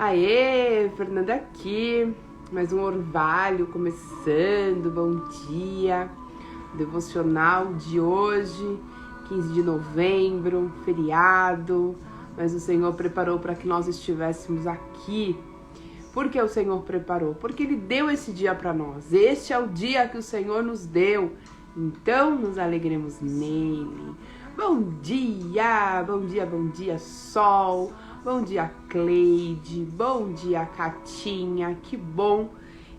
Aê, Fernanda aqui, mais um orvalho começando, bom dia, devocional de hoje, 15 de novembro, feriado, mas o Senhor preparou para que nós estivéssemos aqui. Por que o Senhor preparou? Porque Ele deu esse dia para nós, este é o dia que o Senhor nos deu, então nos alegremos nele. Bom dia, bom dia, bom dia, sol. Bom dia, Cleide. Bom dia, Catinha. Que bom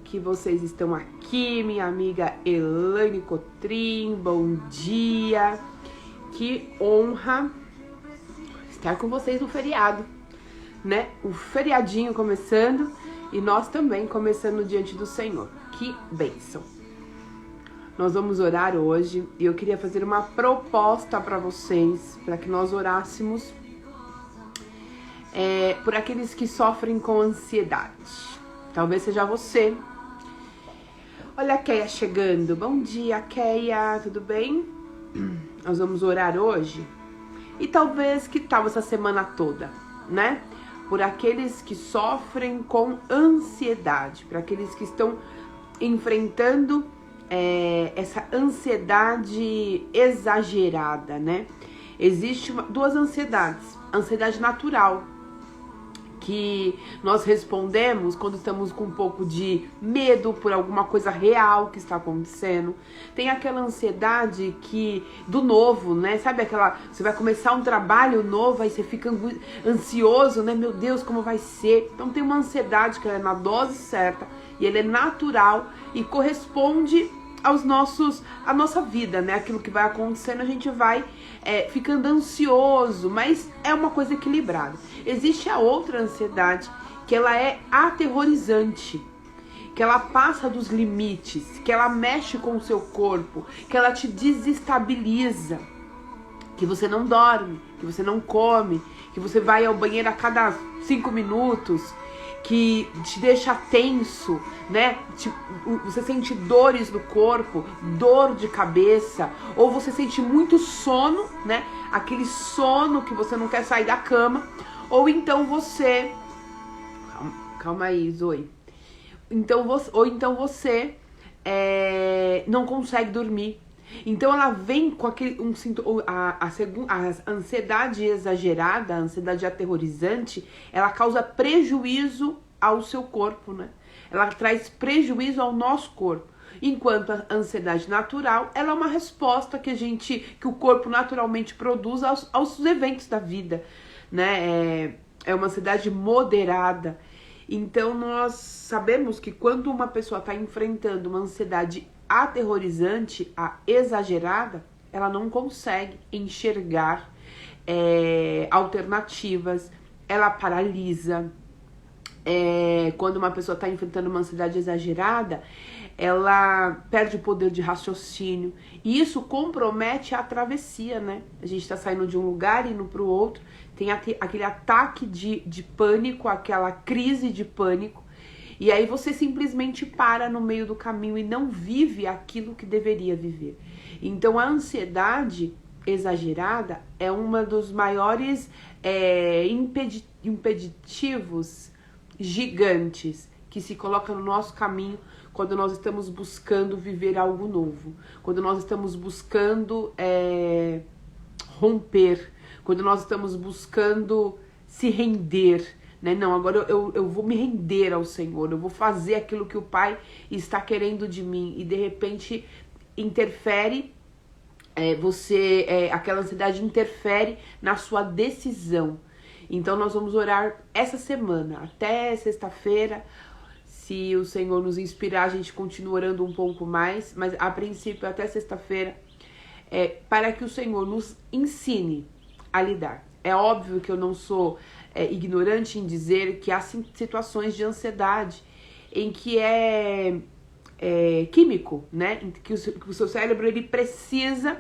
que vocês estão aqui. Minha amiga Elaine Cotrim. Bom dia. Que honra estar com vocês no feriado, né? O feriadinho começando e nós também começando diante do Senhor. Que bênção. Nós vamos orar hoje e eu queria fazer uma proposta para vocês, para que nós orássemos por aqueles que sofrem com ansiedade. Talvez seja você. Olha a Keia chegando. Bom dia, Keia. Tudo bem? Nós vamos orar hoje. E talvez que tal essa semana toda, né? Por aqueles que sofrem com ansiedade. Para aqueles que estão enfrentando essa ansiedade exagerada, né? Existem duas ansiedades. Ansiedade natural, que nós respondemos quando estamos com um pouco de medo por alguma coisa real que está acontecendo. Tem aquela ansiedade do novo, né? Sabe aquela, você vai começar um trabalho novo, aí você fica ansioso, né? Meu Deus, como vai ser? Então tem uma ansiedade que ela é na dose certa e ela é natural e corresponde à nossa vida, né? Aquilo que vai acontecendo, a gente vai ficando ansioso, mas é uma coisa equilibrada. Existe a outra ansiedade, que ela é aterrorizante, que ela passa dos limites, que ela mexe com o seu corpo, que ela te desestabiliza, que você não dorme, que você não come, que você vai ao banheiro a cada 5 minutos, que te deixa tenso, né? Você sente dores no corpo, dor de cabeça, ou você sente muito sono, né? Aquele sono que você não quer sair da cama, ou então você... Calma aí, Zoe. Ou então você não consegue dormir. Então ela vem com aquele a ansiedade exagerada, a ansiedade aterrorizante, ela causa prejuízo ao seu corpo, né? Ela traz prejuízo ao nosso corpo. Enquanto a ansiedade natural, ela é uma resposta que o corpo naturalmente produz aos eventos da vida, né? É uma ansiedade moderada. Então nós sabemos que quando uma pessoa está enfrentando uma ansiedade aterrorizante, a exagerada, ela não consegue enxergar alternativas, ela paralisa. Quando uma pessoa está enfrentando uma ansiedade exagerada, ela perde o poder de raciocínio e isso compromete a travessia, né? A gente está saindo de um lugar e indo para o outro, tem aquele ataque de pânico, aquela crise de pânico. E aí você simplesmente para no meio do caminho e não vive aquilo que deveria viver. Então a ansiedade exagerada é uma dos maiores impeditivos gigantes que se coloca no nosso caminho quando nós estamos buscando viver algo novo. Quando nós estamos buscando romper. Quando nós estamos buscando se render. Né? Não, agora eu vou me render ao Senhor, eu vou fazer aquilo que o Pai está querendo de mim, e de repente interfere, aquela ansiedade interfere na sua decisão. Então nós vamos orar essa semana, até sexta-feira, se o Senhor nos inspirar, a gente continua orando um pouco mais, mas a princípio até sexta-feira, para que o Senhor nos ensine a lidar. É óbvio que eu não sou ignorante em dizer que há situações de ansiedade em que é químico, né? Em que o seu cérebro ele precisa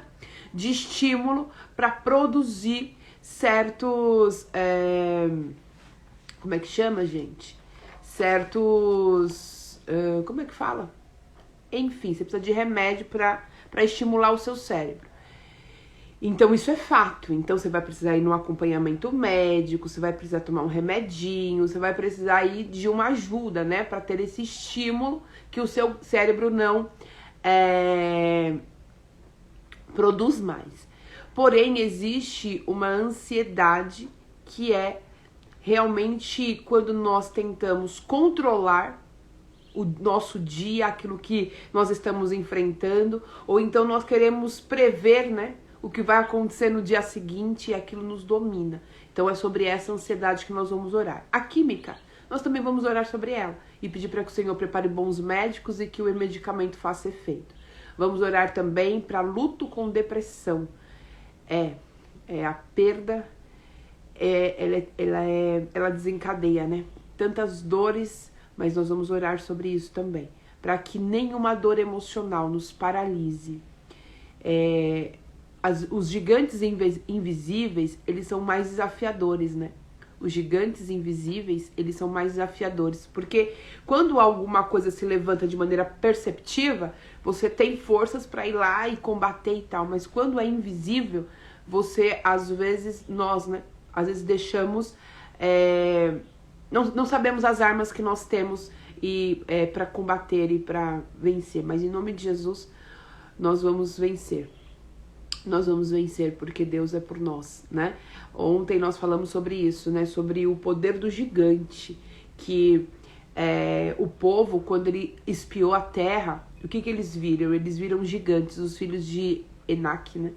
de estímulo para produzir certos... como é que chama, gente? Certos... como é que fala? Enfim, você precisa de remédio para estimular o seu cérebro. Então isso é fato. Então você vai precisar ir num acompanhamento médico, você vai precisar tomar um remedinho, você vai precisar ir de uma ajuda, né, para ter esse estímulo que o seu cérebro não produz mais. Porém, existe uma ansiedade que é realmente quando nós tentamos controlar o nosso dia, aquilo que nós estamos enfrentando, ou então nós queremos prever, né, o que vai acontecer no dia seguinte e aquilo nos domina. Então é sobre essa ansiedade que nós vamos orar. A química, nós também vamos orar sobre ela e pedir para que o Senhor prepare bons médicos e que o medicamento faça efeito. Vamos orar também para luto com depressão. A perda, ela desencadeia, né? Tantas dores, mas nós vamos orar sobre isso também, para que nenhuma dor emocional nos paralise. Os gigantes invisíveis, eles são mais desafiadores, né? Os gigantes invisíveis, eles são mais desafiadores, porque quando alguma coisa se levanta de maneira perceptiva, você tem forças para ir lá e combater e tal, mas quando é invisível, você, às vezes, nós, né? Às vezes deixamos, não sabemos as armas que nós temos para combater e para vencer, mas em nome de Jesus, nós vamos vencer. Nós vamos vencer porque Deus é por nós, né? Ontem nós falamos sobre isso, né? Sobre o poder do gigante, que o povo, quando ele espiou a terra, o que eles viram? Eles viram gigantes, os filhos de Enac, né?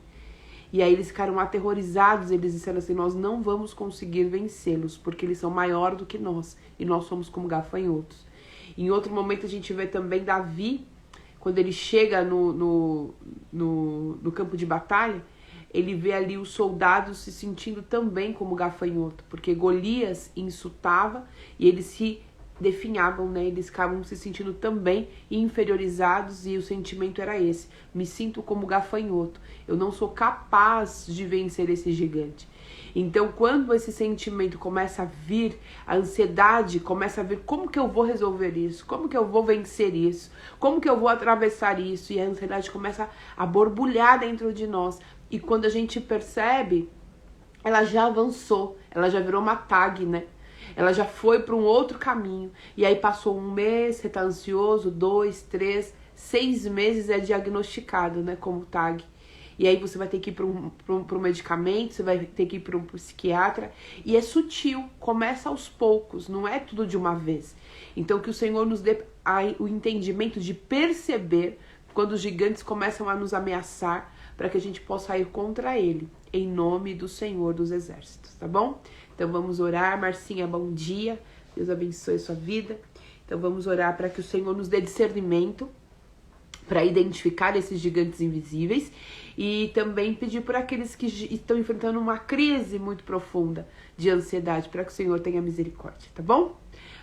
E aí eles ficaram aterrorizados, eles disseram assim, nós não vamos conseguir vencê-los, porque eles são maior do que nós, e nós somos como gafanhotos. Em outro momento a gente vê também Davi, quando ele chega no campo de batalha, ele vê ali os soldados se sentindo também como gafanhoto, porque Golias insultava e eles se definhavam, né? Eles ficavam se sentindo também inferiorizados e o sentimento era esse: me sinto como gafanhoto, eu não sou capaz de vencer esse gigante. Então, quando esse sentimento começa a vir, a ansiedade começa a vir, como que eu vou resolver isso? Como que eu vou vencer isso? Como que eu vou atravessar isso? E a ansiedade começa a borbulhar dentro de nós. E quando a gente percebe, ela já avançou, ela já virou uma tag, né? Ela já foi para um outro caminho. E aí passou 1 mês, você tá ansioso, 2, 3, 6 meses é diagnosticado, né, como tag. E aí você vai ter que ir para um medicamento, você vai ter que ir para um psiquiatra. E é sutil, começa aos poucos, não é tudo de uma vez. Então que o Senhor nos dê o entendimento de perceber quando os gigantes começam a nos ameaçar, para que a gente possa ir contra ele, em nome do Senhor dos Exércitos, tá bom? Então vamos orar. Marcinha, bom dia, Deus abençoe a sua vida. Então vamos orar para que o Senhor nos dê discernimento para identificar esses gigantes invisíveis e também pedir por aqueles que estão enfrentando uma crise muito profunda de ansiedade, para que o Senhor tenha misericórdia, tá bom?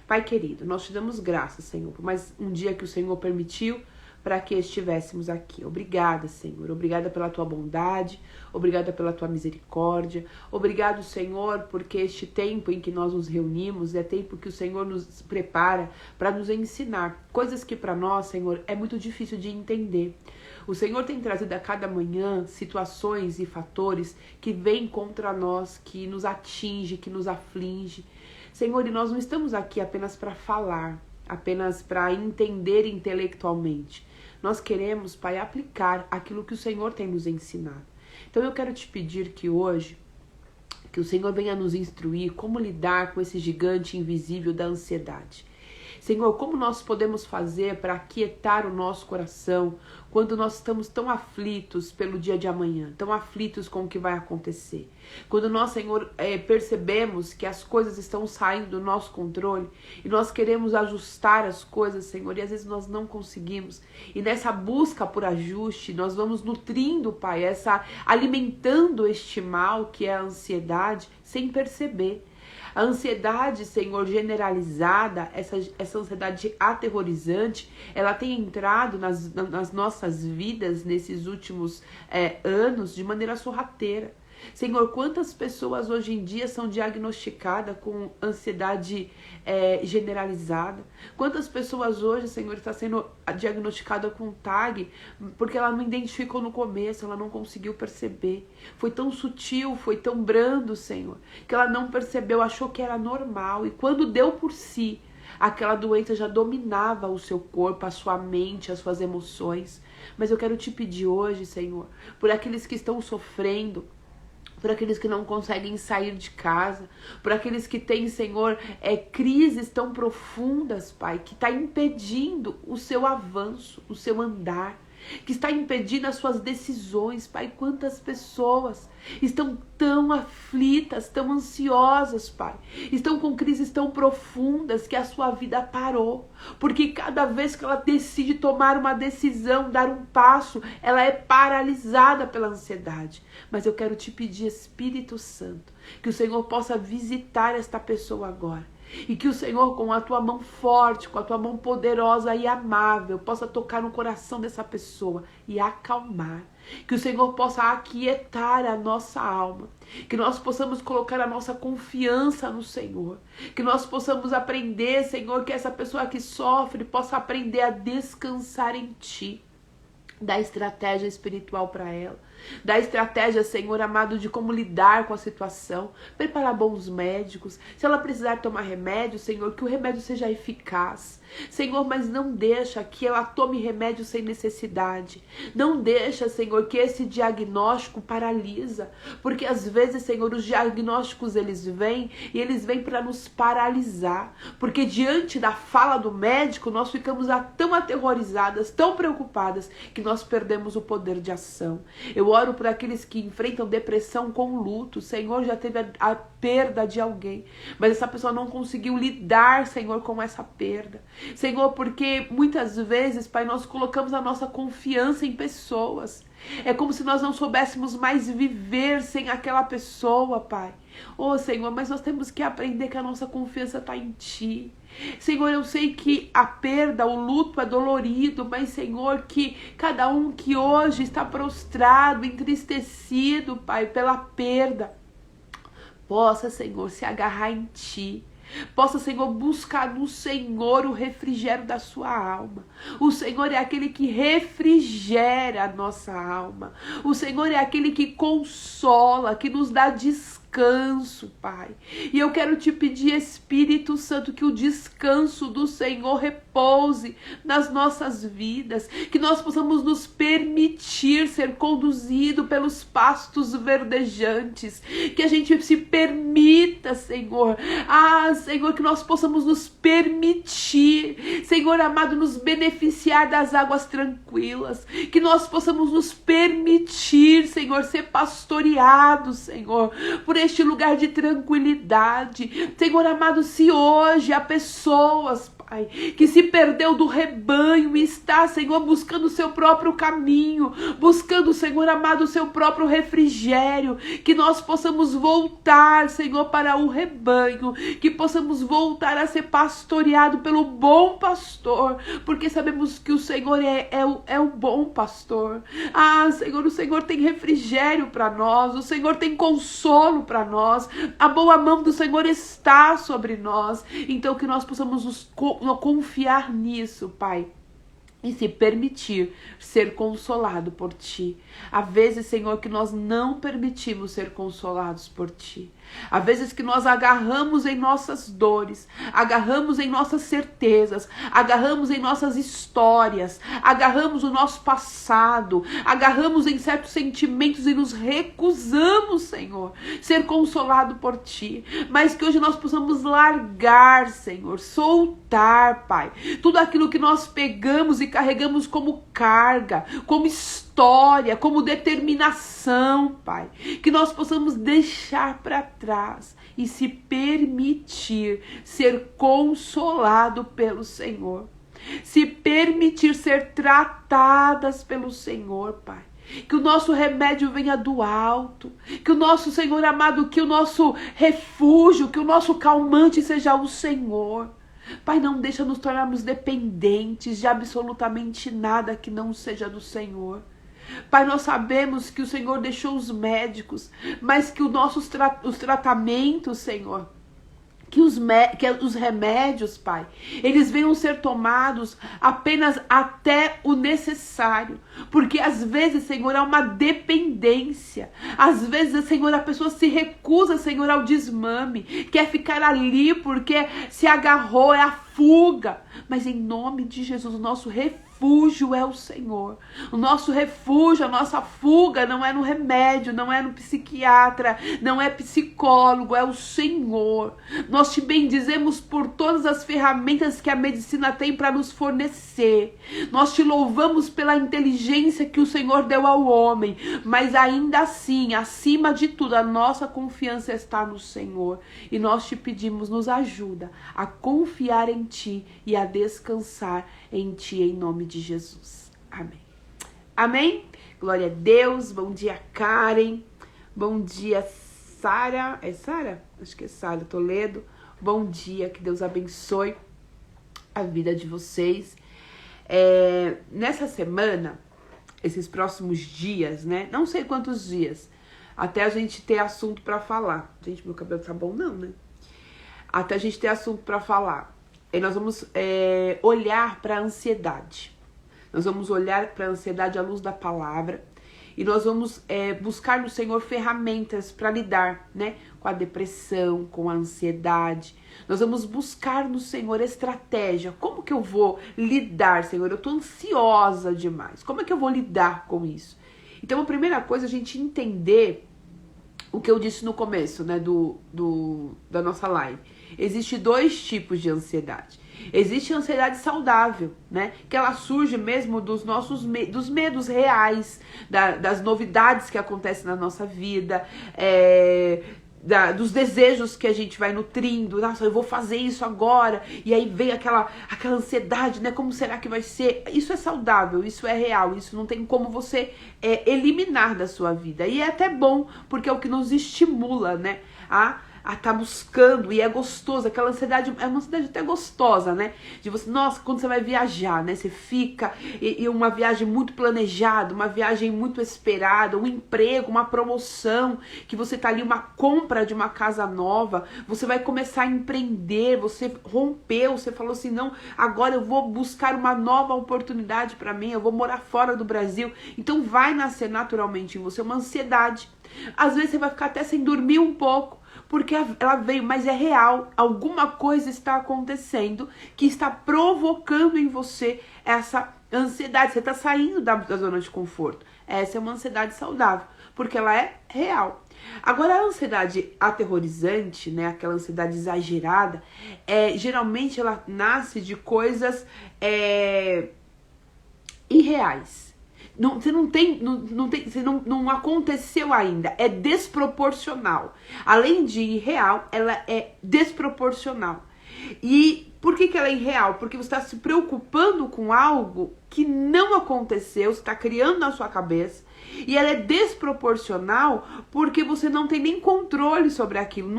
Pai querido, nós te damos graças, Senhor, por mais um dia que o Senhor permitiu para que estivéssemos aqui. Obrigada, Senhor. Obrigada pela tua bondade, obrigada pela tua misericórdia. Obrigado, Senhor, porque este tempo em que nós nos reunimos é tempo que o Senhor nos prepara para nos ensinar coisas que para nós, Senhor, é muito difícil de entender. O Senhor tem trazido a cada manhã situações e fatores que vêm contra nós, que nos atinge, que nos aflige. Senhor, e nós não estamos aqui apenas para falar, apenas para entender intelectualmente. Nós queremos, Pai, aplicar aquilo que o Senhor tem nos ensinado. Então eu quero te pedir que hoje, que o Senhor venha nos instruir como lidar com esse gigante invisível da ansiedade. Senhor, como nós podemos fazer para aquietar o nosso coração quando nós estamos tão aflitos pelo dia de amanhã, tão aflitos com o que vai acontecer? Quando nós, Senhor, percebemos que as coisas estão saindo do nosso controle e nós queremos ajustar as coisas, Senhor, e às vezes nós não conseguimos. E nessa busca por ajuste, nós vamos nutrindo, Pai, alimentando este mal que é a ansiedade sem perceber. A ansiedade, Senhor, generalizada, essa ansiedade aterrorizante, ela tem entrado nas nossas vidas nesses últimos anos de maneira sorrateira. Senhor, quantas pessoas hoje em dia são diagnosticadas com ansiedade generalizada? Quantas pessoas hoje, Senhor, está sendo diagnosticada com TAG porque ela não identificou no começo, ela não conseguiu perceber. Foi tão sutil, foi tão brando, Senhor, que ela não percebeu, achou que era normal. E quando deu por si, aquela doença já dominava o seu corpo, a sua mente, as suas emoções. Mas eu quero te pedir hoje, Senhor, por aqueles que estão sofrendo, por aqueles que não conseguem sair de casa, por aqueles que têm, Senhor, crises tão profundas, Pai, que está impedindo o seu avanço, o seu andar, que está impedindo as suas decisões, Pai. Quantas pessoas estão tão aflitas, tão ansiosas, Pai, estão com crises tão profundas que a sua vida parou, porque cada vez que ela decide tomar uma decisão, dar um passo, ela é paralisada pela ansiedade. Mas eu quero te pedir, Espírito Santo, que o Senhor possa visitar esta pessoa agora, e que o Senhor, com a tua mão forte, com a tua mão poderosa e amável, possa tocar no coração dessa pessoa e acalmar. Que o Senhor possa aquietar a nossa alma. Que nós possamos colocar a nossa confiança no Senhor. Que nós possamos aprender, Senhor, que essa pessoa que sofre possa aprender a descansar em Ti. Dá estratégia espiritual para ela. Dá estratégia, Senhor amado, de como lidar com a situação. Preparar bons médicos. Se ela precisar tomar remédio, Senhor, que o remédio seja eficaz. Senhor, mas não deixa que ela tome remédio sem necessidade. Não deixa, Senhor, que esse diagnóstico paralisa. Porque às vezes, Senhor, os diagnósticos eles vêm e eles vêm para nos paralisar. Porque diante da fala do médico, nós ficamos tão aterrorizadas, tão preocupadas, que nós perdemos o poder de ação. Eu oro por aqueles que enfrentam depressão com luto. Senhor, já teve a perda de alguém, mas essa pessoa não conseguiu lidar, Senhor, com essa perda. Senhor, porque muitas vezes, Pai, nós colocamos a nossa confiança em pessoas. É como se nós não soubéssemos mais viver sem aquela pessoa, Pai. Oh, Senhor, mas nós temos que aprender que a nossa confiança está em Ti. Senhor, eu sei que a perda, o luto é dolorido, mas, Senhor, que cada um que hoje está prostrado, entristecido, Pai, pela perda, possa, Senhor, se agarrar em Ti. Possa, Senhor, buscar no Senhor o refrigério da sua alma. O Senhor é aquele que refrigera a nossa alma. O Senhor é aquele que consola, que nos dá descanso, Pai. E eu quero te pedir, Espírito Santo, que o descanso do Senhor repouse nas nossas vidas, que nós possamos nos permitir ser conduzido pelos pastos verdejantes, que a gente se permita, Senhor, Senhor, que nós possamos nos permitir, Senhor amado, nos beneficiar das águas tranquilas, que nós possamos nos permitir, Senhor, ser pastoreados, Senhor, por este lugar de tranquilidade. Senhor amado, se hoje há pessoas, Pai, que se perdeu do rebanho e está, Senhor, buscando o seu próprio caminho, buscando, Senhor amado, o seu próprio refrigério, que nós possamos voltar, Senhor, para o rebanho, que possamos voltar a ser pastoreado pelo bom pastor, porque sabemos que o Senhor é o bom pastor. Senhor, o Senhor tem refrigério para nós, o Senhor tem consolo para nós, a boa mão do Senhor está sobre nós. Então que nós possamos confiar nisso, Pai, e se permitir ser consolado por Ti. Há vezes, Senhor, que nós não permitimos ser consolados por Ti. Há vezes que nós agarramos em nossas dores, agarramos em nossas certezas, agarramos em nossas histórias, agarramos o nosso passado, agarramos em certos sentimentos e nos recusamos, Senhor, ser consolado por Ti. Mas que hoje nós possamos largar, Senhor, soltar, Pai, tudo aquilo que nós pegamos e carregamos como carga, como história, como determinação, Pai. Que nós possamos deixar para trás e se permitir ser consolado pelo Senhor. Se permitir ser tratadas pelo Senhor, Pai. Que o nosso remédio venha do alto, que o nosso, Senhor amado, que o nosso refúgio, que o nosso calmante seja o Senhor. Pai, não deixa nos tornarmos dependentes de absolutamente nada que não seja do Senhor. Pai, nós sabemos que o Senhor deixou os médicos, mas que os tratamentos, Senhor, que os remédios, Pai, eles venham ser tomados apenas até o necessário. Porque às vezes, Senhor, há uma dependência. Às vezes, Senhor, a pessoa se recusa, Senhor, ao desmame. Quer ficar ali porque se agarrou, é a fuga. Mas em nome de Jesus, o nosso refúgio é o Senhor. O nosso refúgio, a nossa fuga não é no remédio, não é no psiquiatra, não é psicólogo, é o Senhor. Nós te bendizemos por todas as ferramentas que a medicina tem para nos fornecer. Nós te louvamos pela inteligência que o Senhor deu ao homem, mas ainda assim, acima de tudo, a nossa confiança está no Senhor. E nós te pedimos, nos ajuda a confiar em Ti e a descansar em Ti, em nome de Jesus. Amém. Amém? Glória a Deus. Bom dia, Karen. Bom dia, Sara. É Sara? Acho que é Sara Toledo. Bom dia, que Deus abençoe a vida de vocês. Nessa semana, esses próximos dias, né? Não sei quantos dias, até a gente ter assunto para falar. Gente, meu cabelo tá bom não, né? Até a gente ter assunto para falar. E nós vamos olhar para a ansiedade. Nós vamos olhar para a ansiedade à luz da palavra. E nós vamos buscar no Senhor ferramentas para lidar, né, com a depressão, com a ansiedade. Nós vamos buscar no Senhor estratégia. Como que eu vou lidar, Senhor? Eu estou ansiosa demais. Como é que eu vou lidar com isso? Então, a primeira coisa é a gente entender o que eu disse no começo, né, da nossa live. Existem dois tipos de ansiedade. Existe a ansiedade saudável, né? Que ela surge mesmo dos nossos dos medos reais, das novidades que acontecem na nossa vida, dos desejos que a gente vai nutrindo. Nossa, eu vou fazer isso agora. E aí vem aquela ansiedade, né? Como será que vai ser? Isso é saudável, isso é real, isso não tem como você eliminar da sua vida. E é até bom, porque é o que nos estimula, né? A tá buscando, e é gostoso, aquela ansiedade, é uma ansiedade até gostosa, né? De você, nossa, quando você vai viajar, né? Você fica, e uma viagem muito planejada, uma viagem muito esperada, um emprego, uma promoção, que você tá ali, uma compra de uma casa nova, você vai começar a empreender, você rompeu, você falou assim, não, agora eu vou buscar uma nova oportunidade para mim, eu vou morar fora do Brasil. Então vai nascer naturalmente em você uma ansiedade. Às vezes você vai ficar até sem dormir um pouco, porque ela veio, mas é real. Alguma coisa está acontecendo que está provocando em você essa ansiedade. Você está saindo da zona de conforto. Essa é uma ansiedade saudável, porque ela é real. Agora, a ansiedade aterrorizante, né, aquela ansiedade exagerada, geralmente ela nasce de coisas irreais. Você não aconteceu ainda, é desproporcional. Além de irreal, ela é desproporcional. E por que ela é irreal? Porque você está se preocupando com algo que não aconteceu, você está criando na sua cabeça. E ela é desproporcional porque você não tem nem controle sobre aquilo.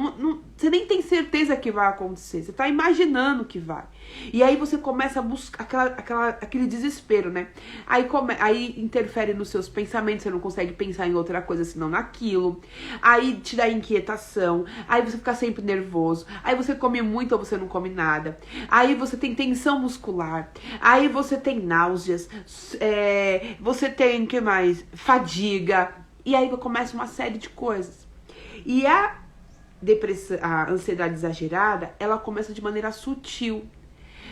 Você nem tem certeza que vai acontecer. Você está imaginando que vai. E aí você começa a buscar aquele desespero, né? Aí interfere nos seus pensamentos. Você não consegue pensar em outra coisa senão naquilo. Aí te dá inquietação. Aí você fica sempre nervoso. Aí você come muito ou você não come nada. Aí você tem tensão muscular. Aí você tem náuseas. Você tem, que mais? Fadiga. E aí começa uma série de coisas. E a ansiedade exagerada, ela começa de maneira sutil.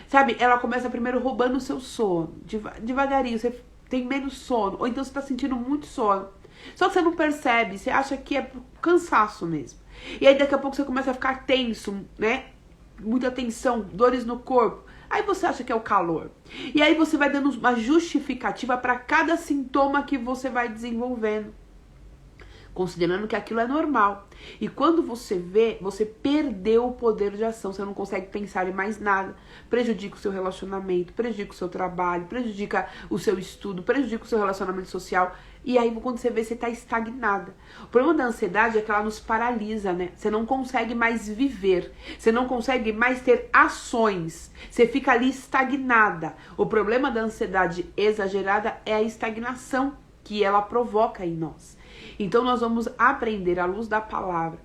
Sabe? Ela começa primeiro roubando o seu sono. Devagarinho, você tem menos sono. Ou então você tá sentindo muito sono. Só que você não percebe, você acha que é cansaço mesmo. E aí daqui a pouco você começa a ficar tenso, né? Muita tensão, dores no corpo. Aí você acha que é o calor. E aí você vai dando uma justificativa para cada sintoma que você vai desenvolvendo, considerando que aquilo é normal. E quando você vê, você perdeu o poder de ação, você não consegue pensar em mais nada. Prejudica o seu relacionamento, prejudica o seu trabalho, prejudica o seu estudo, prejudica o seu relacionamento social. E aí quando você vê, você está estagnada. O problema da ansiedade é que ela nos paralisa, né? Você não consegue mais viver, você não consegue mais ter ações, você fica ali estagnada. O problema da ansiedade exagerada é a estagnação. que ela provoca em nós. Então nós vamos aprender à luz da palavra.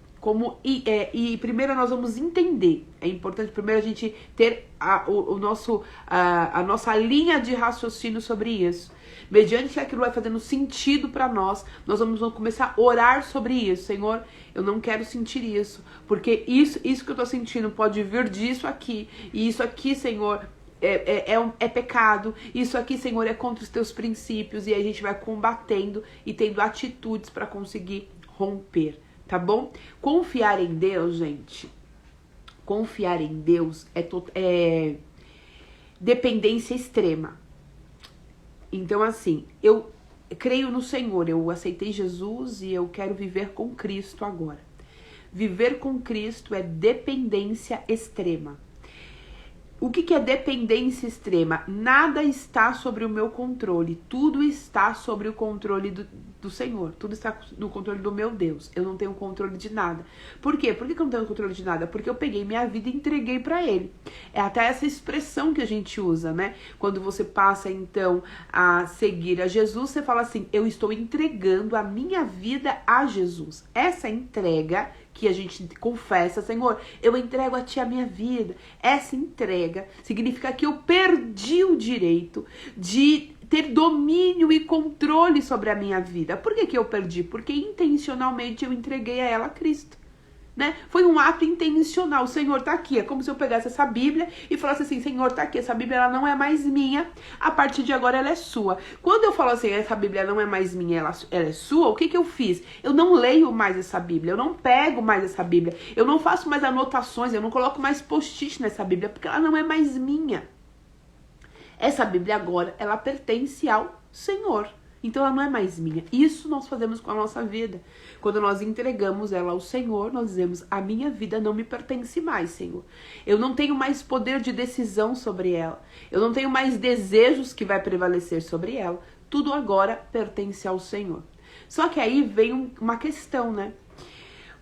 E primeiro nós vamos entender. É importante primeiro a gente ter a nossa linha de raciocínio sobre isso. Mediante que aquilo vai fazendo sentido para nós vamos começar a orar sobre isso. Senhor, eu não quero sentir isso, porque isso que eu tô sentindo pode vir disso aqui, e isso aqui, Senhor, é pecado, isso aqui, Senhor, é contra os teus princípios, e aí a gente vai combatendo e tendo atitudes para conseguir romper, tá bom? Confiar em Deus, gente, confiar em Deus é dependência extrema. Então, assim, eu creio no Senhor, eu aceitei Jesus e eu quero viver com Cristo agora. Viver com Cristo é dependência extrema. O que é dependência extrema? Nada está sobre o meu controle, tudo está sobre o controle do Senhor, tudo está no controle do meu Deus. Eu não tenho controle de nada. Por quê? Por que eu não tenho controle de nada? Porque eu peguei minha vida e entreguei para Ele. É até essa expressão que a gente usa, né? Quando você passa, então, a seguir a Jesus, você fala assim, eu estou entregando a minha vida a Jesus. Essa entrega que a gente confessa, Senhor, eu entrego a Ti a minha vida. Essa entrega significa que eu perdi o direito de ter domínio e controle sobre a minha vida. Por que eu perdi? Porque intencionalmente eu entreguei a ela a Cristo. Né? Foi um ato intencional. O Senhor tá aqui. É como se eu pegasse essa Bíblia e falasse assim, Senhor, tá aqui. Essa Bíblia ela não é mais minha. A partir de agora ela é sua. Quando eu falo assim, essa Bíblia não é mais minha, ela é sua, o que eu fiz? Eu não leio mais essa Bíblia. Eu não pego mais essa Bíblia. Eu não faço mais anotações. Eu não coloco mais post-it nessa Bíblia. Porque ela não é mais minha. Essa Bíblia agora, ela pertence ao Senhor. Então ela não é mais minha. Isso nós fazemos com a nossa vida. Quando nós entregamos ela ao Senhor, nós dizemos, a minha vida não me pertence mais, Senhor. Eu não tenho mais poder de decisão sobre ela. Eu não tenho mais desejos que vai prevalecer sobre ela. Tudo agora pertence ao Senhor. Só que aí vem uma questão, né?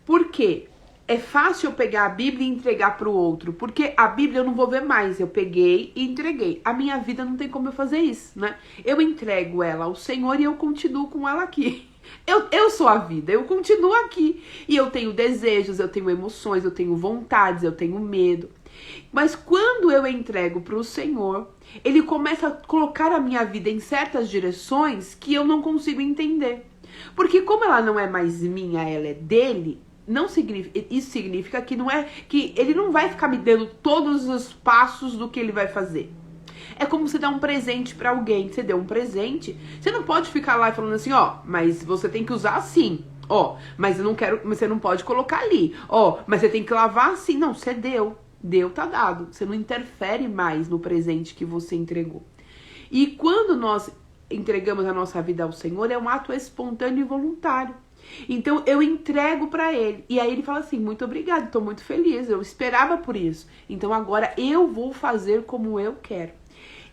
Por quê? É fácil eu pegar a Bíblia e entregar para o outro, porque a Bíblia eu não vou ver mais, eu peguei e entreguei. A minha vida não tem como eu fazer isso, né? Eu entrego ela ao Senhor e eu continuo com ela aqui. Eu sou a vida, eu continuo aqui. E eu tenho desejos, eu tenho emoções, eu tenho vontades, eu tenho medo. Mas quando eu entrego para o Senhor, Ele começa a colocar a minha vida em certas direções que eu não consigo entender. Porque como ela não é mais minha, ela é dele. Isso significa que não é que ele não vai ficar me dando todos os passos do que ele vai fazer. É como você dar um presente pra alguém. Você deu um presente, você não pode ficar lá falando assim, ó, mas você tem que usar assim, ó, mas eu não quero, você não pode colocar ali, ó, mas você tem que lavar assim. Não, você deu, tá dado. Você não interfere mais no presente que você entregou. E quando nós entregamos a nossa vida ao Senhor, é um ato espontâneo e voluntário. Então eu entrego para Ele. E aí Ele fala assim, muito obrigado, estou muito feliz, eu esperava por isso. Então agora eu vou fazer como eu quero.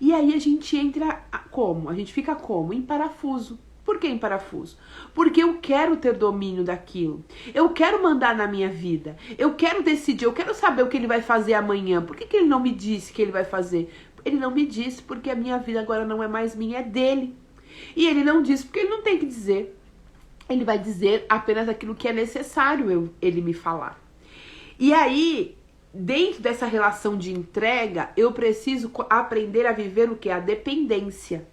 E aí a gente entra como? A gente fica como? Em parafuso. Por que em parafuso? Porque eu quero ter domínio daquilo. Eu quero mandar na minha vida. Eu quero decidir, eu quero saber o que Ele vai fazer amanhã. Por que Ele não me disse que Ele vai fazer? Ele não me disse porque a minha vida agora não é mais minha, é dele. E Ele não disse porque Ele não tem que dizer. Ele vai dizer apenas aquilo que é necessário ele me falar. E aí, dentro dessa relação de entrega, eu preciso aprender a viver o que? A dependência.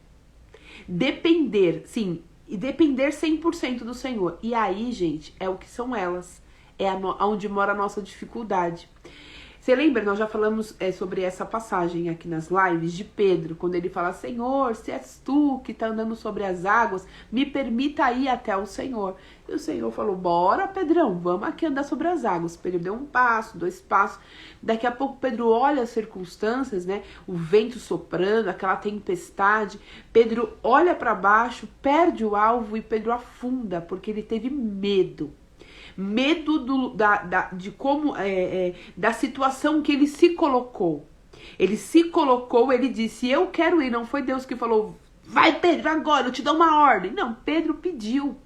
Depender, sim, e depender 100% do Senhor. E aí, gente, é o que são elas. É onde mora a nossa dificuldade. Você lembra, nós já falamos sobre essa passagem aqui nas lives de Pedro, quando ele fala, Senhor, se és tu que está andando sobre as águas, me permita ir até o Senhor. E o Senhor falou, bora Pedrão, vamos aqui andar sobre as águas. Pedro deu um passo, 2 passos, daqui a pouco Pedro olha as circunstâncias, né? O vento soprando, aquela tempestade, Pedro olha para baixo, perde o alvo e Pedro afunda, porque ele teve medo. Medo de como da situação que ele se colocou. Ele se colocou, ele disse, eu quero ir. Não foi Deus que falou, vai Pedro, agora eu te dou uma ordem. Não, Pedro pediu.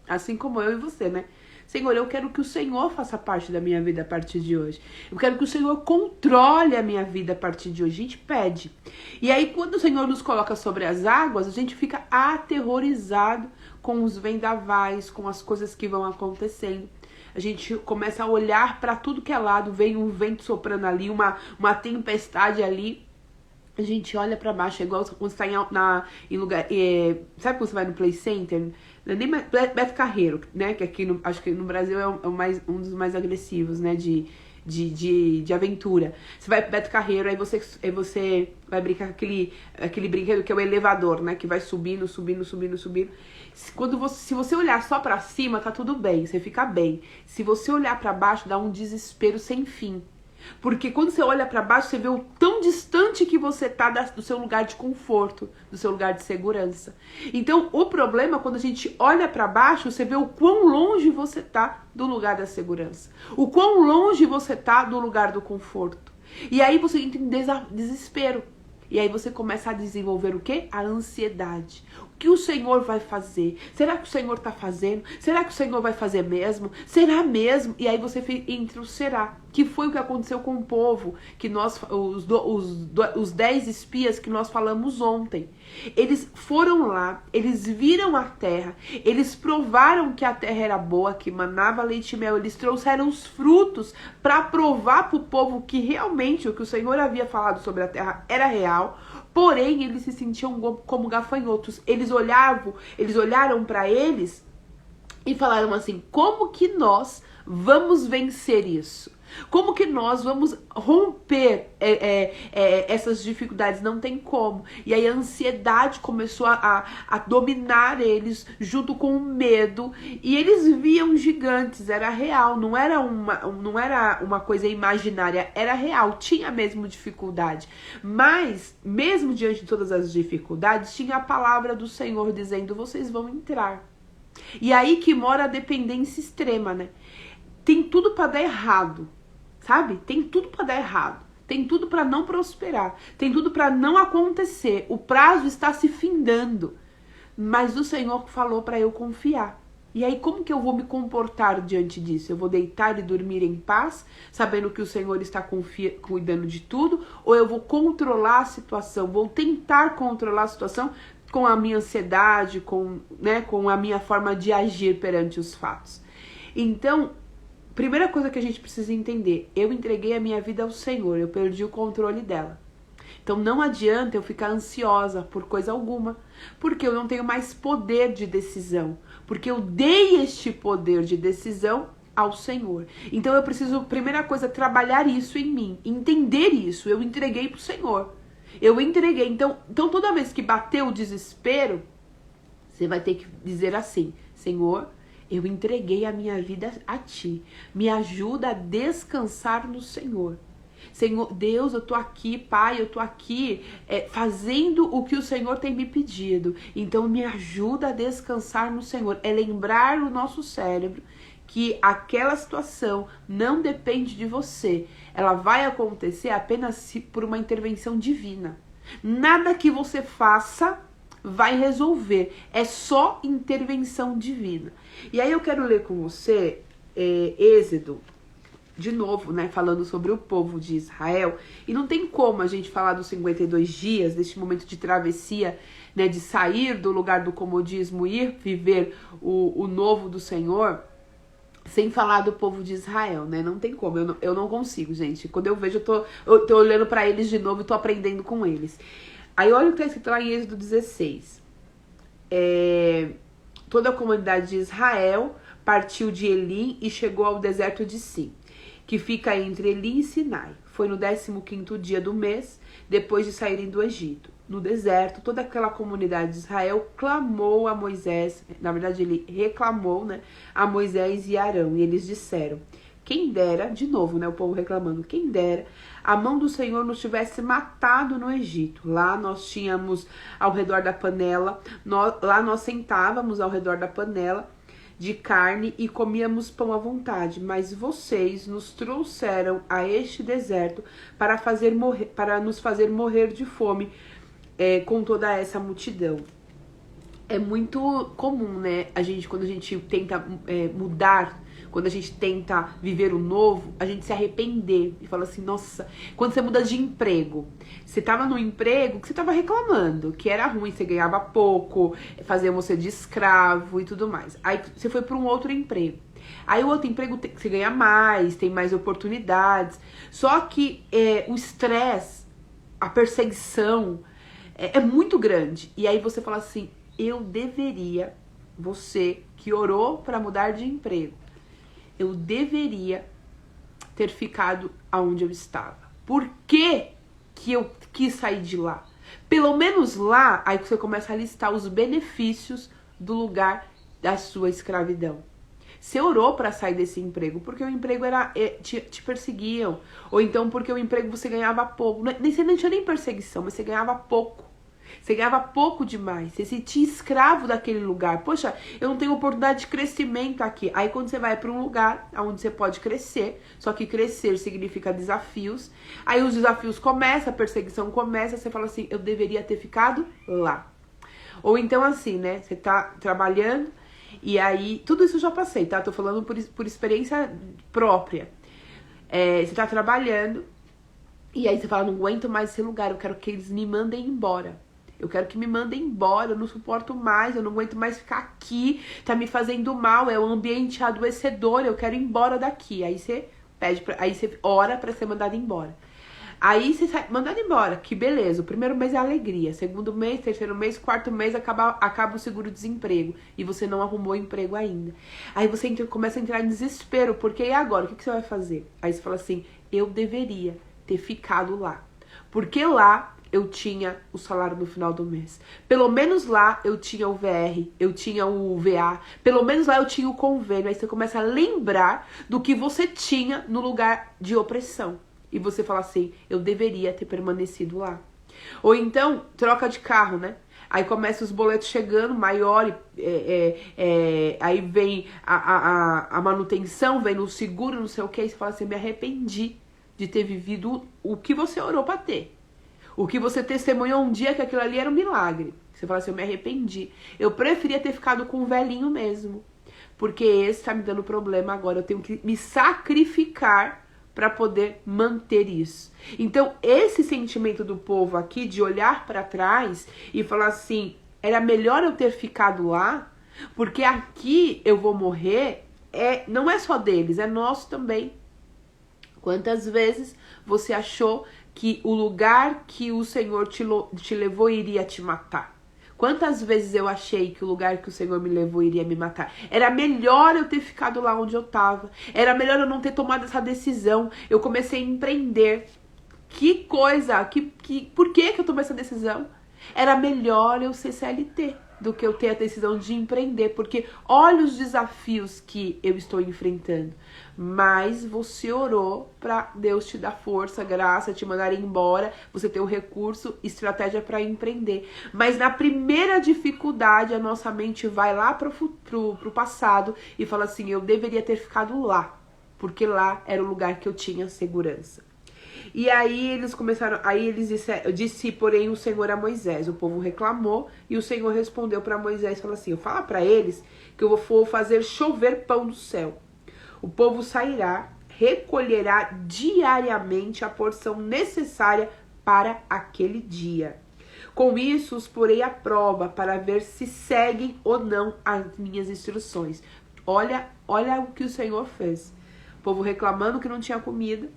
Assim como eu e você, né? Senhor, eu quero que o Senhor faça parte da minha vida a partir de hoje. Eu quero que o Senhor controle a minha vida a partir de hoje. A gente pede. E aí, quando o Senhor nos coloca sobre as águas, a gente fica aterrorizado com os vendavais, com as coisas que vão acontecendo. A gente começa a olhar para tudo que é lado, vem um vento soprando ali, uma tempestade ali. A gente olha para baixo, é igual quando você tá em lugar... sabe quando você vai no Play Center? Não é nem Beto Carreiro, né? Que aqui, acho que no Brasil é um dos mais agressivos, né? De aventura. Você vai pro Beto Carreiro, aí você vai brincar com aquele brinquedo que é o elevador, né? Que vai subindo. Se você olhar só pra cima, tá tudo bem, você fica bem. Se você olhar pra baixo, dá um desespero sem fim. Porque quando você olha pra baixo, você vê o tão distante que você tá do seu lugar de conforto, do seu lugar de segurança. Então, o problema é quando a gente olha pra baixo, você vê o quão longe você tá do lugar da segurança. O quão longe você tá do lugar do conforto. E aí você entra em desespero. E aí você começa a desenvolver o quê? A ansiedade. O que o Senhor vai fazer? Será que o Senhor está fazendo? Será que o Senhor vai fazer mesmo? Será mesmo? E aí você entra o será. Que foi o que aconteceu com o povo, que os 10 espias que nós falamos ontem. Eles foram lá, eles viram a terra, eles provaram que a terra era boa, que manava leite e mel, eles trouxeram os frutos para provar para o povo que realmente o que o Senhor havia falado sobre a terra era real. Porém, eles se sentiam como gafanhotos. Eles olharam para eles e falaram assim: como que nós vamos vencer isso? Como que nós vamos romper essas dificuldades? Não tem como. E aí a ansiedade começou a dominar eles, junto com o medo. E eles viam gigantes, era real, não era uma coisa imaginária, era real, tinha mesmo dificuldade. Mas, mesmo diante de todas as dificuldades, tinha a palavra do Senhor dizendo: vocês vão entrar. E aí que mora a dependência extrema, né? Tem tudo para dar errado. Sabe? Tem tudo para dar errado. Tem tudo para não prosperar. Tem tudo para não acontecer. O prazo está se findando. Mas o Senhor falou para eu confiar. E aí, como que eu vou me comportar diante disso? Eu vou deitar e dormir em paz, sabendo que o Senhor está cuidando de tudo? Ou eu vou controlar a situação? Vou tentar controlar a situação com a minha ansiedade, com a minha forma de agir perante os fatos. Então, primeira coisa que a gente precisa entender: eu entreguei a minha vida ao Senhor, eu perdi o controle dela. Então não adianta eu ficar ansiosa por coisa alguma, porque eu não tenho mais poder de decisão, porque eu dei este poder de decisão ao Senhor. Então eu preciso, primeira coisa, trabalhar isso em mim, entender isso. Eu entreguei pro Senhor, eu entreguei. Então toda vez que bater o desespero, você vai ter que dizer assim: Senhor, eu entreguei a minha vida a Ti. Me ajuda a descansar no Senhor. Senhor, Deus, eu tô aqui, Pai, eu tô aqui fazendo o que o Senhor tem me pedido. Então me ajuda a descansar no Senhor. É lembrar o nosso cérebro que aquela situação não depende de você. Ela vai acontecer apenas por uma intervenção divina. Nada que você faça vai resolver. É só intervenção divina. E aí eu quero ler com você Êxodo, de novo, né, falando sobre o povo de Israel. E não tem como a gente falar dos 52 dias, deste momento de travessia, né, de sair do lugar do comodismo e ir viver o novo do Senhor, sem falar do povo de Israel, né? Não tem como, eu não consigo, gente. Quando eu vejo, eu tô olhando para eles de novo e tô aprendendo com eles. Aí olha o que está escrito lá em Êxodo 16. Toda a comunidade de Israel partiu de Elim e chegou ao deserto de Sim, que fica entre Elim e Sinai. Foi no 15º dia do mês, depois de saírem do Egito. No deserto, toda aquela comunidade de Israel clamou a Moisés, na verdade ele reclamou, né, a Moisés e Arão, e eles disseram: quem dera, de novo, né, o povo reclamando, quem dera a mão do Senhor nos tivesse matado no Egito. Lá nós tínhamos ao redor da panela, lá nós sentávamos ao redor da panela de carne e comíamos pão à vontade, mas vocês nos trouxeram a este deserto para nos fazer morrer de fome com toda essa multidão. É muito comum, né, quando a gente tenta mudar quando a gente tenta viver o novo, a gente se arrepender e fala assim, nossa, quando você muda de emprego, você tava no emprego que você tava reclamando, que era ruim, você ganhava pouco, faziam você de escravo e tudo mais. Aí você foi para um outro emprego. Aí o outro emprego você ganha mais, tem mais oportunidades. Só que o estresse, a perseguição é muito grande. E aí você fala assim, eu deveria, você que orou para mudar de emprego, eu deveria ter ficado aonde eu estava. Por que que eu quis sair de lá? Pelo menos lá, aí você começa a listar os benefícios do lugar da sua escravidão. Você orou para sair desse emprego porque o emprego te perseguiam, ou então porque o emprego você ganhava pouco. Você não tinha nem perseguição, mas você ganhava pouco. Você ganhava pouco demais. Você se sentia escravo daquele lugar. Poxa, eu não tenho oportunidade de crescimento aqui. Aí quando você vai para um lugar onde você pode crescer, só que crescer significa desafios. Aí os desafios começam, a perseguição começa, você fala assim, eu deveria ter ficado lá. Ou então assim, né? Você tá trabalhando e aí, tudo isso eu já passei, tá? Tô falando por experiência própria. Você tá trabalhando e aí você fala, não aguento mais esse lugar, eu quero que eles me mandem embora. Eu quero que me mandem embora, eu não suporto mais, eu não aguento mais ficar aqui, tá me fazendo mal, é um ambiente adoecedor, eu quero ir embora daqui. Aí você aí você ora pra ser mandado embora. Aí você sai mandado embora, que beleza, o primeiro mês é alegria, segundo mês, terceiro mês, quarto mês acaba o seguro-desemprego e você não arrumou emprego ainda. Aí você começa a entrar em desespero, porque e agora, o que você vai fazer? Aí você fala assim, eu deveria ter ficado lá, porque lá eu tinha o salário no final do mês. Pelo menos lá eu tinha o VR, eu tinha o VA, pelo menos lá eu tinha o convênio. Aí você começa a lembrar do que você tinha no lugar de opressão. E você fala assim, eu deveria ter permanecido lá. Ou então, troca de carro, né? Aí começa os boletos chegando, maior, aí vem a manutenção, vem no seguro, não sei o que, e você fala assim, me arrependi de ter vivido o que você orou pra ter. O que você testemunhou um dia que aquilo ali era um milagre. Você fala assim, eu me arrependi. Eu preferia ter ficado com o velhinho mesmo. Porque esse tá me dando problema agora. Eu tenho que me sacrificar para poder manter isso. Então, esse sentimento do povo aqui de olhar para trás e falar assim, era melhor eu ter ficado lá, porque aqui eu vou morrer, não é só deles, é nosso também. Quantas vezes você achou que o lugar que o Senhor te levou iria te matar? Quantas vezes eu achei que o lugar que o Senhor me levou iria me matar? Era melhor eu ter ficado lá onde eu tava. Era melhor eu não ter tomado essa decisão. Eu comecei a empreender. Que coisa! Por que eu tomei essa decisão? Era melhor eu ser CLT do que eu ter a decisão de empreender, porque olha os desafios que eu estou enfrentando. Mas você orou para Deus te dar força, graça, te mandar embora, você ter o recurso, estratégia para empreender. Mas na primeira dificuldade, a nossa mente vai lá pro passado e fala assim, eu deveria ter ficado lá, porque lá era o lugar que eu tinha segurança. E aí eles começaram, disse, porém, o Senhor a Moisés. O povo reclamou e o Senhor respondeu para Moisés, falou assim, fala para eles que eu vou fazer chover pão do céu. O povo sairá, recolherá diariamente a porção necessária para aquele dia. Com isso, os porei à prova para ver se seguem ou não as minhas instruções. Olha o que o Senhor fez. O povo reclamando que não tinha comida.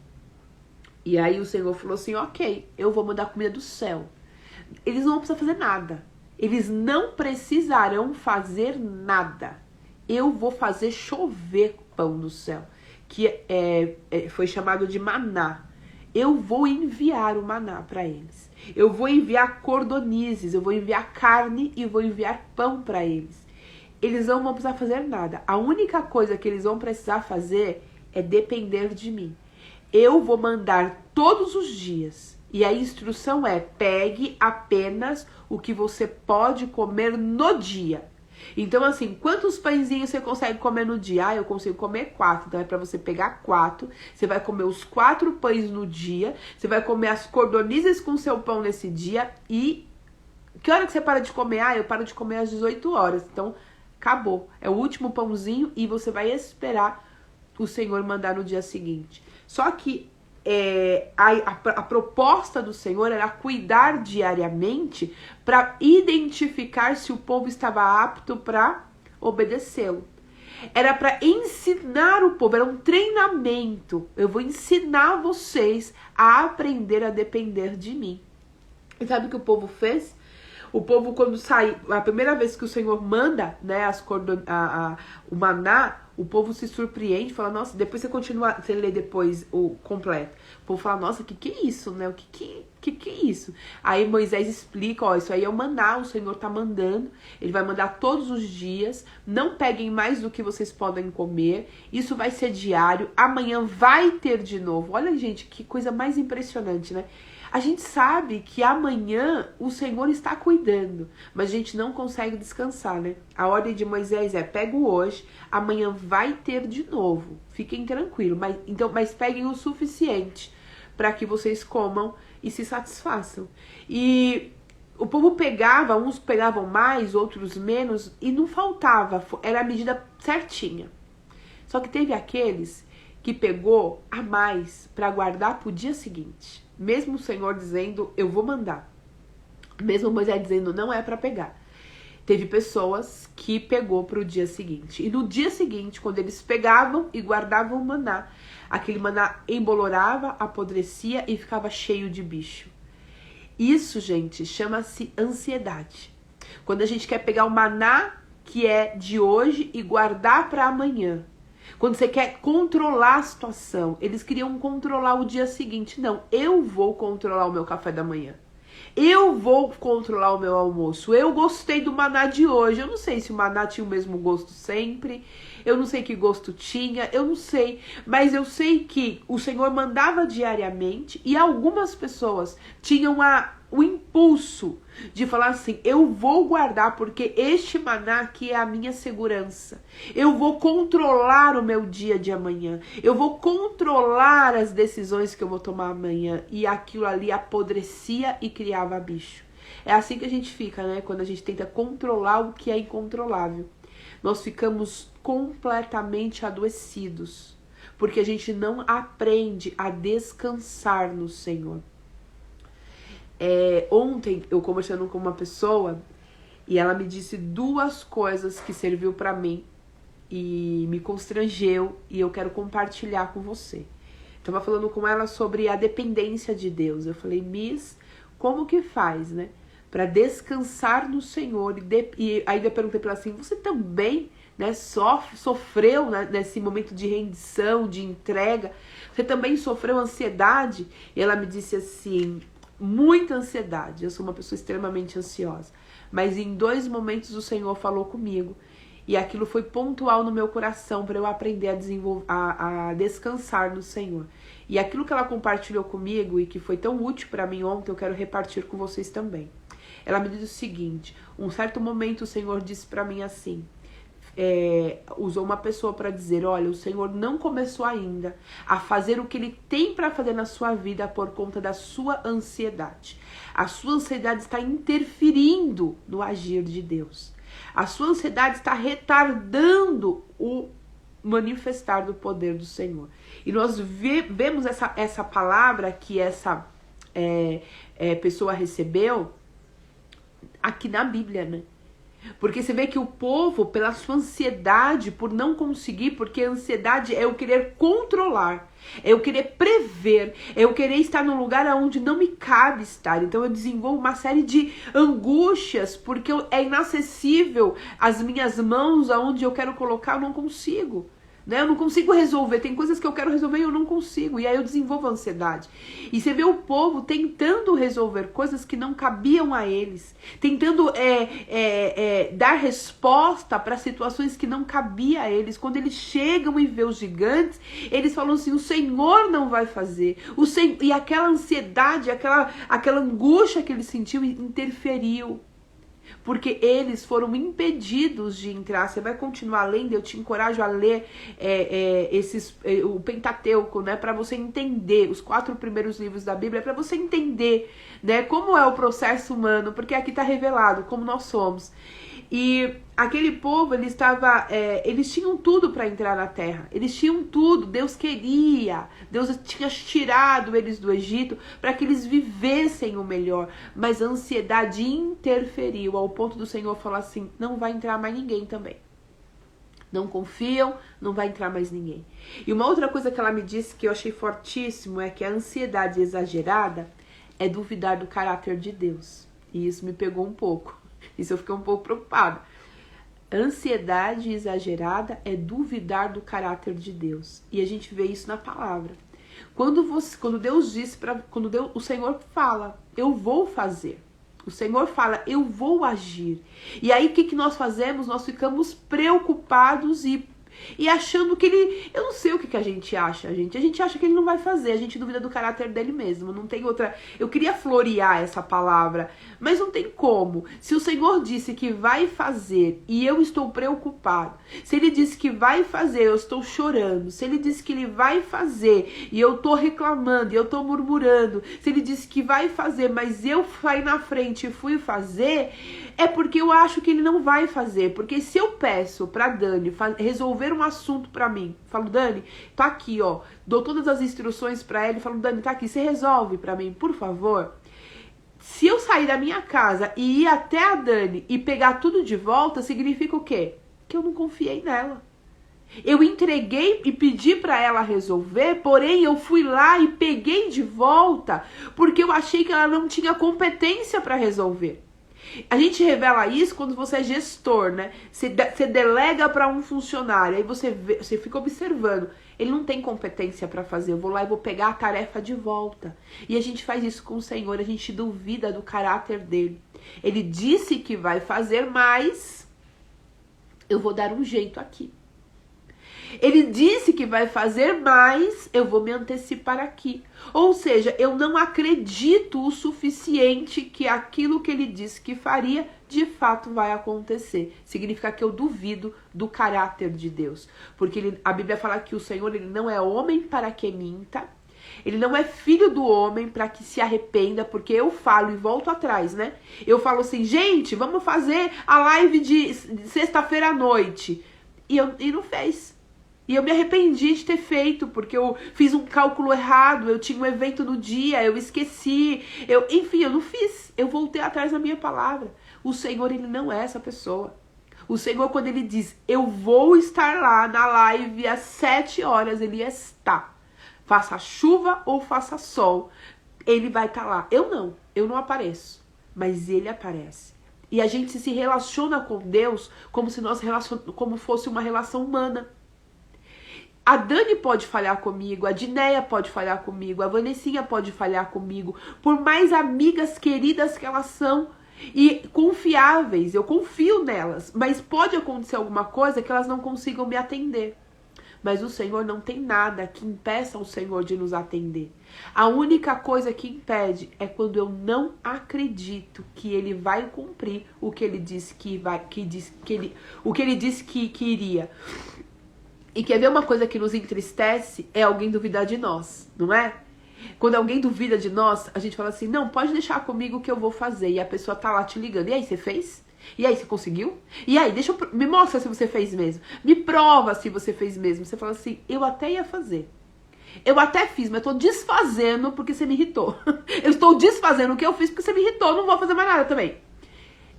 E aí o Senhor falou assim, ok, eu vou mandar comida do céu. Eles não vão precisar fazer nada. Eles não precisarão fazer nada. Eu vou fazer chover pão do céu, que foi chamado de maná. Eu vou enviar o maná para eles. Eu vou enviar cordonizes, eu vou enviar carne e vou enviar pão para eles. Eles não vão precisar fazer nada. A única coisa que eles vão precisar fazer é depender de mim. Eu vou mandar todos os dias. E a instrução é, pegue apenas o que você pode comer no dia. Então, assim, quantos pãezinhos você consegue comer no dia? Ah, eu consigo comer 4. Então, é pra você pegar 4. Você vai comer os 4 pães no dia. Você vai comer as cordonizes com seu pão nesse dia. E que hora que você para de comer? Ah, eu paro de comer às 18 horas. Então, acabou. É o último pãozinho e você vai esperar o Senhor mandar no dia seguinte. Só que a proposta do Senhor era cuidar diariamente para identificar se o povo estava apto para obedecê-lo. Era para ensinar o povo, era um treinamento. Eu vou ensinar vocês a aprender a depender de mim. E sabe o que o povo fez? O povo, quando sai, a primeira vez que o Senhor manda, né, o maná, o povo se surpreende, fala, nossa, depois você lê depois o completo. O povo fala, nossa, que é isso, né? O que é isso? Aí Moisés explica, ó, isso aí é o maná, o Senhor tá mandando, ele vai mandar todos os dias, não peguem mais do que vocês podem comer, isso vai ser diário, amanhã vai ter de novo. Olha, gente, que coisa mais impressionante, né? A gente sabe que amanhã o Senhor está cuidando, mas a gente não consegue descansar, né? A ordem de Moisés é, pego hoje, amanhã vai ter de novo. Fiquem tranquilos, mas peguem o suficiente para que vocês comam e se satisfaçam. E o povo pegava, uns pegavam mais, outros menos, e não faltava, era a medida certinha. Só que teve aqueles que pegou a mais para guardar para o dia seguinte. Mesmo o Senhor dizendo, eu vou mandar. Mesmo Moisés dizendo, não é para pegar. Teve pessoas que pegou para o dia seguinte. E no dia seguinte, quando eles pegavam e guardavam o maná, aquele maná embolorava, apodrecia e ficava cheio de bicho. Isso, gente, chama-se ansiedade. Quando a gente quer pegar o maná que é de hoje e guardar para amanhã. Quando você quer controlar a situação, eles queriam controlar o dia seguinte. Não, eu vou controlar o meu café da manhã. Eu vou controlar o meu almoço. Eu gostei do maná de hoje. Eu não sei se o maná tinha o mesmo gosto sempre. Eu não sei que gosto tinha. Eu não sei. Mas eu sei que o Senhor mandava diariamente e algumas pessoas tinham o impulso de falar assim, eu vou guardar porque este maná aqui é a minha segurança. Eu vou controlar o meu dia de amanhã. Eu vou controlar as decisões que eu vou tomar amanhã. E aquilo ali apodrecia e criava bicho. É assim que a gente fica, né? Quando a gente tenta controlar o que é incontrolável. Nós ficamos completamente adoecidos. Porque a gente não aprende a descansar no Senhor. Ontem eu conversando com uma pessoa e ela me disse duas coisas que serviu pra mim e me constrangeu e eu quero compartilhar com você. Tava falando com ela sobre a dependência de Deus. Eu falei, Miss, como que faz, né? Pra descansar no Senhor. E aí eu perguntei pra ela assim, você também, né, sofreu, né, nesse momento de rendição, de entrega? Você também sofreu ansiedade? E ela me disse assim, muita ansiedade, eu sou uma pessoa extremamente ansiosa, mas em 2 momentos o Senhor falou comigo e aquilo foi pontual no meu coração para eu aprender a descansar no Senhor. E aquilo que ela compartilhou comigo e que foi tão útil para mim ontem, eu quero repartir com vocês também. Ela me disse o seguinte, um certo momento o Senhor disse para mim assim, usou uma pessoa para dizer, olha, o Senhor não começou ainda a fazer o que Ele tem para fazer na sua vida por conta da sua ansiedade. A sua ansiedade está interferindo no agir de Deus. A sua ansiedade está retardando o manifestar do poder do Senhor. E nós vemos essa palavra que essa pessoa recebeu aqui na Bíblia, né? Porque você vê que o povo, pela sua ansiedade, por não conseguir, porque a ansiedade é eu querer controlar, é eu querer prever, é eu querer estar num lugar onde não me cabe estar. Então eu desenvolvo uma série de angústias, porque é inacessível as minhas mãos aonde eu quero colocar, eu não consigo. Né? Eu não consigo resolver, tem coisas que eu quero resolver e eu não consigo, e aí eu desenvolvo ansiedade. E você vê o povo tentando resolver coisas que não cabiam a eles, tentando dar resposta para situações que não cabiam a eles. Quando eles chegam e vê os gigantes, eles falam assim, o Senhor não vai fazer. E aquela ansiedade, aquela angústia que eles sentiam interferiu. Porque eles foram impedidos de entrar. Você vai continuar lendo, eu te encorajo a ler o Pentateuco, né, para você entender os 4 primeiros livros da Bíblia, para você entender, né, como é o processo humano, porque aqui está revelado como nós somos. E aquele povo, eles tinham tudo para entrar na terra. Eles tinham tudo, Deus queria. Deus tinha tirado eles do Egito para que eles vivessem o melhor. Mas a ansiedade interferiu ao ponto do Senhor falar assim, não vai entrar mais ninguém também. Não confiam, não vai entrar mais ninguém. E uma outra coisa que ela me disse que eu achei fortíssimo é que a ansiedade exagerada é duvidar do caráter de Deus. E isso me pegou um pouco. Isso eu fiquei um pouco preocupada. Ansiedade exagerada é duvidar do caráter de Deus. E a gente vê isso na palavra. Quando Deus disse, o Senhor fala, eu vou fazer. O Senhor fala, eu vou agir. E aí o que nós fazemos? Nós ficamos preocupados e achando que ele... Eu não sei o que a gente acha, a gente acha que ele não vai fazer. A gente duvida do caráter dele mesmo. Não tem outra... Eu queria florear essa palavra, mas não tem como. Se o Senhor disse que vai fazer e eu estou preocupado, se ele disse que vai fazer, eu estou chorando, se ele disse que ele vai fazer e eu estou reclamando e eu estou murmurando, se ele disse que vai fazer, mas eu saí na frente e fui fazer, é porque eu acho que ele não vai fazer. Porque se eu peço pra Dani resolver um assunto pra mim, falo, Dani, tá aqui, ó, dou todas as instruções pra ela e falo, Dani, tá aqui, você resolve pra mim, por favor. Se eu sair da minha casa e ir até a Dani e pegar tudo de volta, significa o quê? Que eu não confiei nela. Eu entreguei e pedi pra ela resolver, porém eu fui lá e peguei de volta porque eu achei que ela não tinha competência pra resolver. A gente revela isso quando você é gestor, né? Você delega para um funcionário, aí você fica observando. Ele não tem competência para fazer, eu vou lá e vou pegar a tarefa de volta. E a gente faz isso com o Senhor, a gente duvida do caráter dele. Ele disse que vai fazer, mas eu vou dar um jeito aqui. Ele disse que vai fazer, mas eu vou me antecipar aqui. Ou seja, eu não acredito o suficiente que aquilo que ele disse que faria, de fato vai acontecer. Significa que eu duvido do caráter de Deus. Porque a Bíblia fala que o Senhor ele não é homem para que minta. Ele não é filho do homem para que se arrependa, porque eu falo e volto atrás, né? Eu falo assim, gente, vamos fazer a live de sexta-feira à noite. E não fez. E eu me arrependi de ter feito, porque eu fiz um cálculo errado, eu tinha um evento no dia, eu esqueci, enfim, eu não fiz. Eu voltei atrás da minha palavra. O Senhor, ele não é essa pessoa. O Senhor, quando ele diz, eu vou estar lá na live às 7 horas, ele está. Faça chuva ou faça sol, ele vai estar lá. Eu não apareço, mas ele aparece. E a gente se relaciona com Deus como fosse uma relação humana. A Dani pode falhar comigo, a Dineia pode falhar comigo, a Vanessinha pode falhar comigo, por mais amigas queridas que elas são e confiáveis, eu confio nelas, mas pode acontecer alguma coisa que elas não consigam me atender. Mas o Senhor não tem nada que impeça o Senhor de nos atender. A única coisa que impede é quando eu não acredito que Ele vai cumprir o que Ele disse o que Ele disse que iria. E quer ver uma coisa que nos entristece? É alguém duvidar de nós, não é? Quando alguém duvida de nós, a gente fala assim, não, pode deixar comigo que eu vou fazer. E a pessoa tá lá te ligando. E aí, você fez? E aí, você conseguiu? E aí, me mostra se você fez mesmo. Me prova se você fez mesmo. Você fala assim, eu até ia fazer. Eu até fiz, mas eu tô desfazendo porque você me irritou. Eu estou desfazendo o que eu fiz porque você me irritou. Não vou fazer mais nada também.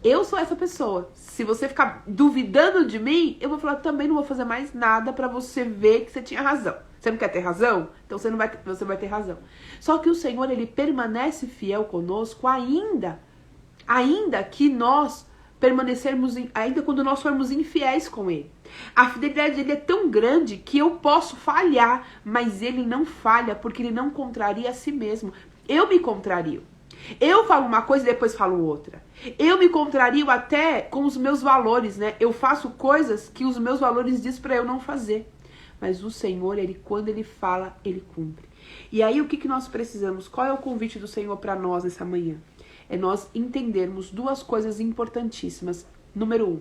Eu sou essa pessoa. Se você ficar duvidando de mim, eu vou falar, também não vou fazer mais nada pra você ver que você tinha razão. Você não quer ter razão? Então você vai ter razão. Só que o Senhor, ele permanece fiel conosco ainda que nós permanecermos, ainda quando nós formos infiéis com Ele. A fidelidade dele é tão grande que eu posso falhar, mas Ele não falha porque Ele não contraria a si mesmo. Eu me contrario. Eu falo uma coisa e depois falo outra. Eu me contrario até com os meus valores, né? Eu faço coisas que os meus valores dizem pra eu não fazer. Mas o Senhor, quando Ele fala, Ele cumpre. E aí, o que nós precisamos? Qual é o convite do Senhor para nós essa manhã? É nós entendermos duas coisas importantíssimas. Número 1,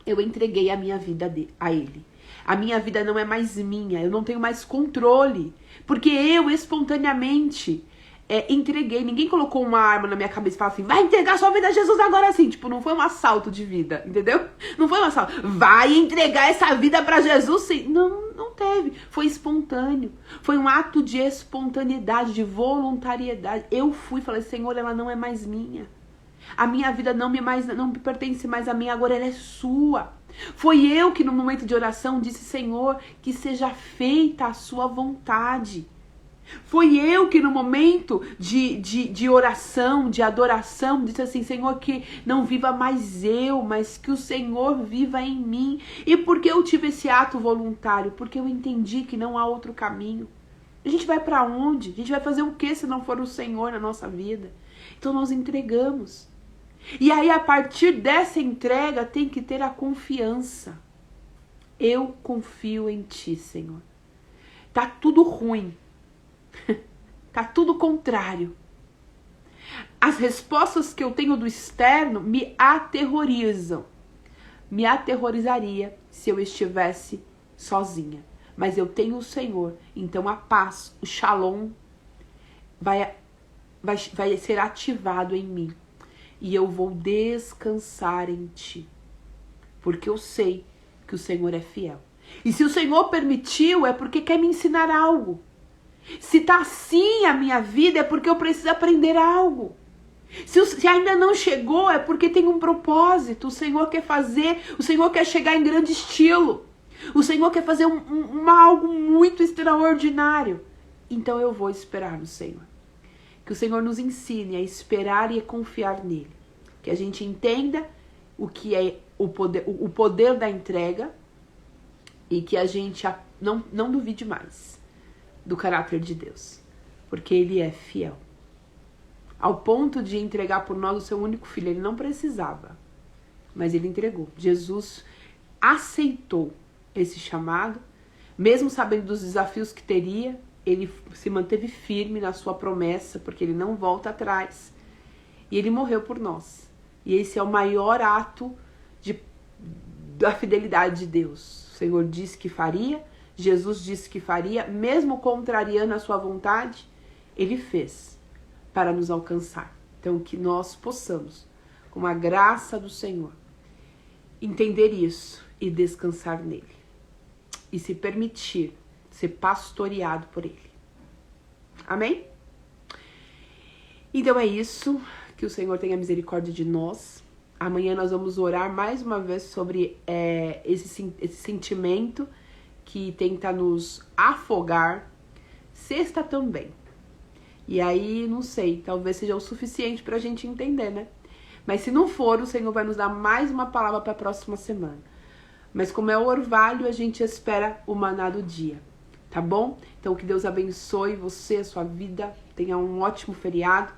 eu entreguei a minha vida a Ele. A minha vida não é mais minha, eu não tenho mais controle. Porque eu, espontaneamente, entreguei. Ninguém colocou uma arma na minha cabeça e falou assim, vai entregar sua vida a Jesus agora assim. Tipo, não foi um assalto de vida, entendeu? Não foi um assalto. Vai entregar essa vida pra Jesus sim. Não teve. Foi espontâneo. Foi um ato de espontaneidade, de voluntariedade. Eu fui e falei, Senhor, ela não é mais minha. A minha vida não me pertence mais a mim, agora ela é sua. Foi eu que no momento de oração disse, Senhor, que seja feita a sua vontade. Foi eu que no momento de oração, de adoração, disse assim, Senhor, que não viva mais eu, mas que o Senhor viva em mim. E por que eu tive esse ato voluntário? Porque eu entendi que não há outro caminho. A gente vai para onde? A gente vai fazer o que se não for o Senhor na nossa vida? Então nós entregamos. E aí a partir dessa entrega tem que ter a confiança. Eu confio em Ti, Senhor. Tá tudo ruim. Tá tudo contrário. As respostas que eu tenho do externo me aterrorizam. Me aterrorizaria se eu estivesse sozinha. Mas eu tenho o Senhor. Então a paz, o shalom, vai ser ativado em mim. E eu vou descansar em Ti. Porque eu sei que o Senhor é fiel. E se o Senhor permitiu, é porque quer me ensinar algo. Se tá assim a minha vida, é porque eu preciso aprender algo. Se ainda não chegou, é porque tem um propósito. O Senhor quer fazer, o Senhor quer chegar em grande estilo. O Senhor quer fazer algo muito extraordinário. Então eu vou esperar no Senhor. Que o Senhor nos ensine a esperar e a confiar nele. Que a gente entenda o que é o poder da entrega e que a gente não duvide mais do caráter de Deus, porque Ele é fiel. Ao ponto de entregar por nós o seu único filho. Ele não precisava, mas Ele entregou. Jesus aceitou esse chamado, mesmo sabendo dos desafios que teria, Ele se manteve firme na sua promessa, porque Ele não volta atrás. E Ele morreu por nós. E esse é o maior ato da fidelidade de Deus. O Senhor disse que faria, Jesus disse que faria, mesmo contrariando a sua vontade, Ele fez para nos alcançar. Então, que nós possamos, com a graça do Senhor, entender isso e descansar nele. E se permitir ser pastoreado por Ele. Amém? Então é isso. Que o Senhor tenha misericórdia de nós. Amanhã nós vamos orar mais uma vez sobre esse sentimento que tenta nos afogar. Sexta também. E aí, não sei, talvez seja o suficiente pra gente entender, né? Mas se não for, o Senhor vai nos dar mais uma palavra para a próxima semana. Mas como é o orvalho, a gente espera o maná do dia, tá bom? Então que Deus abençoe você, a sua vida, tenha um ótimo feriado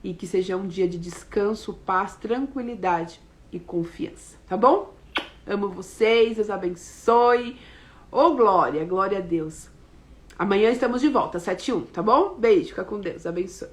e que seja um dia de descanso, paz, tranquilidade e confiança, tá bom? Amo vocês, Deus abençoe. Ô, glória, glória a Deus. Amanhã estamos de volta, 7h01, tá bom? Beijo, fica com Deus, abençoe.